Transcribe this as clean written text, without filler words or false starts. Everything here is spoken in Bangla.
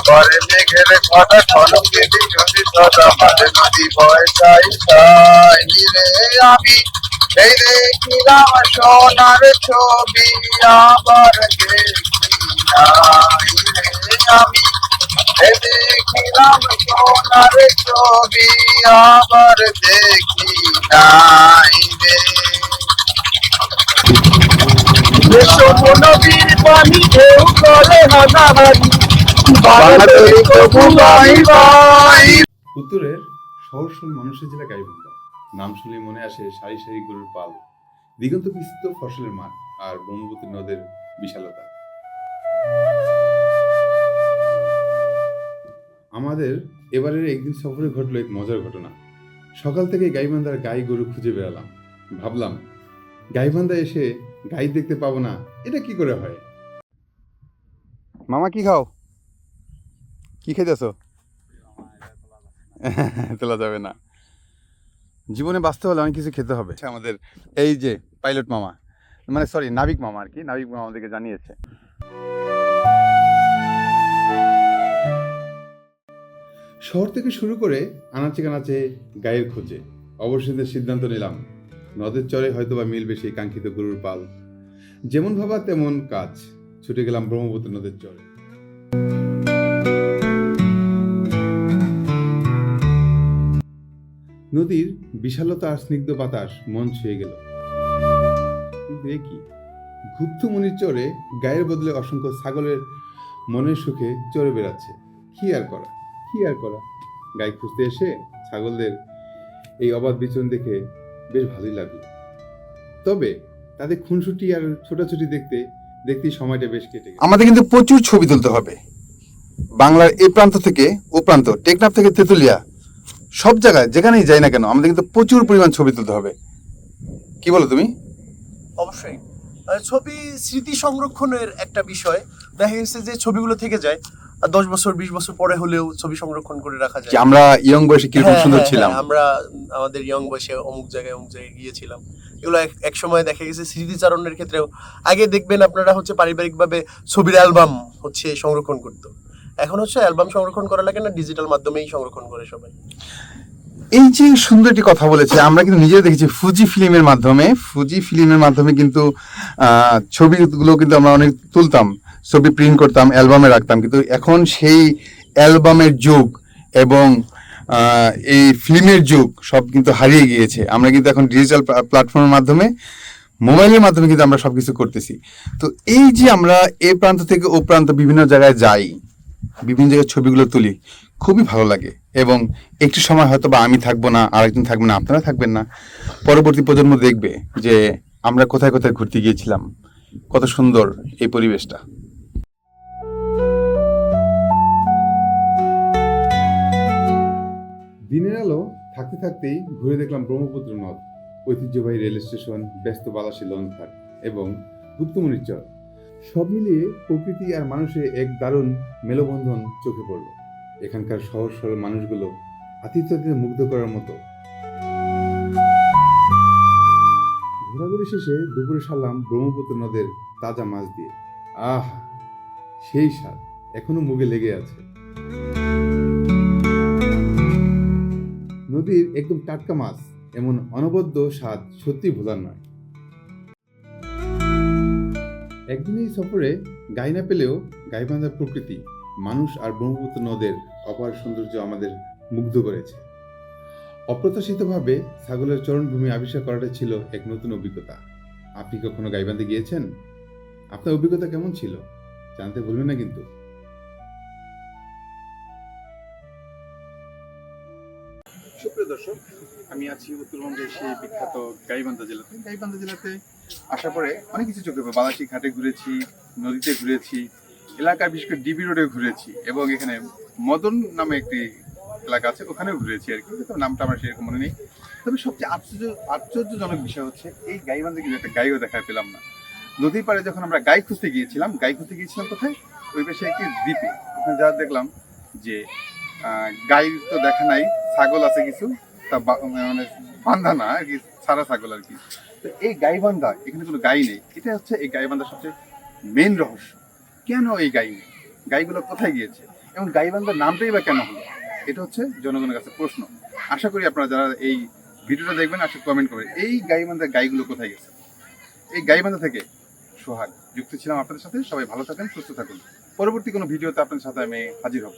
পরে মেঘের কথা ঝলকে যদি সদা মাঝে নদী পয়সাই তাই রে আমি এই দেখিলাম সোনার ছবি আবার দেখি নাই রে আমি এই দেখিলাম সোনার ছবি আবার দেখি নাই রে নদীর পানি কেউ করে হানাহানি বাংলাদেশ তবু বাই বাই। উত্তরের সহজ মানুষের জেলা গাইবান্ধা। নাম শুনলে মনে আসে সারি সারি গরুর পাল, দিগন্ত বিস্তৃত ফসলের মাঠ আর ব্রহ্মপুত্র নদের বিশালতা। আমাদের এবারের একদিন সফরে ঘটলো এক মজার ঘটনা। সকাল থেকে গাইবান্ধার গাই গরু খুঁজে বেড়ালাম। ভাবলাম গাইবান্ধা এসে গাই দেখতে পাবো না, এটা কি করে হয়? মামা কি খাও? কি খাইতেছো? তোলা যাবে না, জীবনে বাঁচতে হলে অনেক কিছু খেতে হবে। আমাদের এই যে পাইলট মামা, মানে সরি নাবিক মামা আর কি, নাবিক মামা আমাদেরকে জানিয়েছে। শহর থেকে শুরু করে আনাচে কানাচে গায়ের খোঁজে অবশেষে সিদ্ধান্ত নিলাম নদের চরে হয়তোবা মিলবে সেই কাঙ্ক্ষিত গরুর পাল। যেমন ভাবা তেমন কাজ, ছুটে গেলাম ব্রহ্মপুত্র নদের চরে। নদীর বিশালতা আর স্নিগ্ধ বাতাস মন ছুঁয়ে গেল। কিন্তু এ কি, গুপ্তমনির চরে গায়ের বদলে অসংখ্য ছাগলের মনের সুখে চরে বেড়াচ্ছে। কি আর করা, গাই খুঁজতে এসে ছাগলদের এই অবাধ বিচরণ দেখে বেশ ভালোই লাগলো। তবে তাদের খুনসুটি আর ছোটাছুটি দেখতেই সময়টা বেশ কেটে গেল। আমাদের কিন্তু প্রচুর ছবি তুলতে হবে। বাংলার এই প্রান্ত থেকে ও প্রান্ত, টেকনাফ থেকে তেতুলিয়া, সব জায়গায় যেখানেই যাই না কেন আমাদের কিন্তু প্রচুর পরিমাণ ছবি তুলতে হবে। কি বলো তুমি? অবশ্যই ছবি স্মৃতি সংরক্ষণের একটা বিষয়। দেখা গেছে যে ছবিগুলো থেকে যায় 10 বছর 20 বছর পরে হলেও ছবি সংরক্ষণ করে রাখা যায়। আমরা ইয়ং বয়সে কিরকম সুন্দর ছিলাম, আমরা আমাদের ইয়ং বয়সে অমুক জায়গায় গিয়েছিলাম, এগুলো এক সময় দেখা গেছে স্মৃতিচারণের ক্ষেত্রেও। আগে দেখবেন আপনারা হচ্ছে পারিবারিকভাবে ছবির অ্যালবাম হচ্ছে সংরক্ষণ করতো, এখন হচ্ছে অ্যালবাম সংরক্ষণ করা লাগে না, ডিজিটাল মাধ্যমেই সংরক্ষণ করে সবাই। এই যে সুন্দর একটি কথা বলেছে, আমরা কিন্তু নিজেরা দেখেছি ফুজি ফিল্মের মাধ্যমে কিন্তু ছবিগুলো কিন্তু আমরা অনেক তুলতাম, ছবি প্রিন্ট করতাম, অ্যালবামে রাখতাম। কিন্তু এখন সেই অ্যালবামের যুগ এবং এই ফিল্মের যুগ সব কিন্তু হারিয়ে গিয়েছে। আমরা কিন্তু এখন ডিজিটাল প্ল্যাটফর্মের মাধ্যমে, মোবাইলের মাধ্যমে কিন্তু আমরা সবকিছু করতেছি। তো এই যে আমরা এ প্রান্ত থেকে ও প্রান্ত বিভিন্ন জায়গায় যাই, বিভিন্ন জায়গায় ছবিগুলো তুলি, খুবই ভালো লাগে। এবং একটু সময় হয়তো বা আমি থাকবো না, আরেকজন থাকবে না, আপনারা থাকবেন না, পরবর্তী প্রজন্ম দেখবে যে আমরা কোথায় কোথায় ঘুরতে গিয়েছিলাম, কত সুন্দর এই পরিবেশটা। দিনের আলো থাকতে থাকতেই ঘুরে দেখলাম ব্রহ্মপুত্র নদ, ঐতিহ্যবাহী রেল স্টেশন, ব্যস্ত বালাসী লঞ্চঘাট এবং গুপ্তমনির চর। সব মিলিয়ে প্রকৃতি আর মানুষের এক দারুণ মেলবন্ধন চোখে পড়ল। এখানকার সহজ সরল মানুষগুলো আতিথ্যদের মুগ্ধ করার মতো। ঘোরাঘুরি শেষে দুপুরে সারলাম ব্রহ্মপুত্র নদের তাজা মাছ দিয়ে। আহা, সেই স্বাদ এখনো মুখে লেগে আছে। নদীর একদম টাটকা মাছ, এমন অনবদ্য স্বাদ সত্যি ভোলার নয়। একদিন এই সফরে গাই না পেলেও গাইবান্ধার প্রকৃতি, মানুষ আর ব্রহ্মপুত্র নদের অপার সৌন্দর্য আমাদের মুগ্ধ করেছে। অপ্রত্যাশিতভাবে ছাগলের চরণভূমি আবিষ্কার করাটা ছিল এক নতুন অভিজ্ঞতা। আপনি কখনো গাইবান্ধা গিয়েছেন? আপনার অভিজ্ঞতা কেমন ছিল জানতে ভুলবেন না কিন্তু। সুপ্রিয় দর্শক, আমি আছি উত্তরবঙ্গের সেই বিখ্যাত গাইবান্ধা জেলাতে আসার পরে অনেক কিছু চোখে পড়ে। বালাসী ঘাটে ঘুরেছি, নদীতে ঘুরেছি, এলাকা বিশেষ করে ডিবি রোডে ঘুরেছি এবং এখানে মদন নামে একটি এলাকা আছে, ওখানেও ঘুরেছি আর কি, তো নামটা আমার সেরকম মনে নেই। তবে সবচেয়ে আশ্চর্যজনক বিষয় হচ্ছে এই গাইবান্ধা কিন্তু একটা গাইও দেখা পেলাম না। নদীর পাড়ে যখন আমরা গাই খুঁজতে গিয়েছিলাম কোথায়, ওই পাশে একটি দ্বীপে। ওখানে যা দেখলাম যে গাই তো দেখা নাই, ছাগল আছে কিছু, তা মানে বান্ধা না আর কি, সারা ছাগল আর কি। তো এই গাইবান্ধা, এখানে কোনো গাই নেই। এটা হচ্ছে এই গাইবান্ধার সবচেয়ে মেন রহস্য। কেন এই গাই নেই, গাইগুলো কোথায় গিয়েছে? এবং গাইবান্ধার নামটাই বা কেন হলো? এটা হচ্ছে জনগণের কাছে প্রশ্ন। আশা করি আপনারা যারা এই ভিডিওটা দেখবেন আসলে কমেন্ট করবেন এই গাইবান্ধার গাইগুলো কোথায় গেছে। এই গাইবান্ধা থেকে সোহাগ যুক্ত ছিলাম আপনাদের সাথে। সবাই ভালো থাকেন, সুস্থ থাকুন। পরবর্তী কোনো ভিডিওতে আপনাদের সাথে আমি হাজির হব।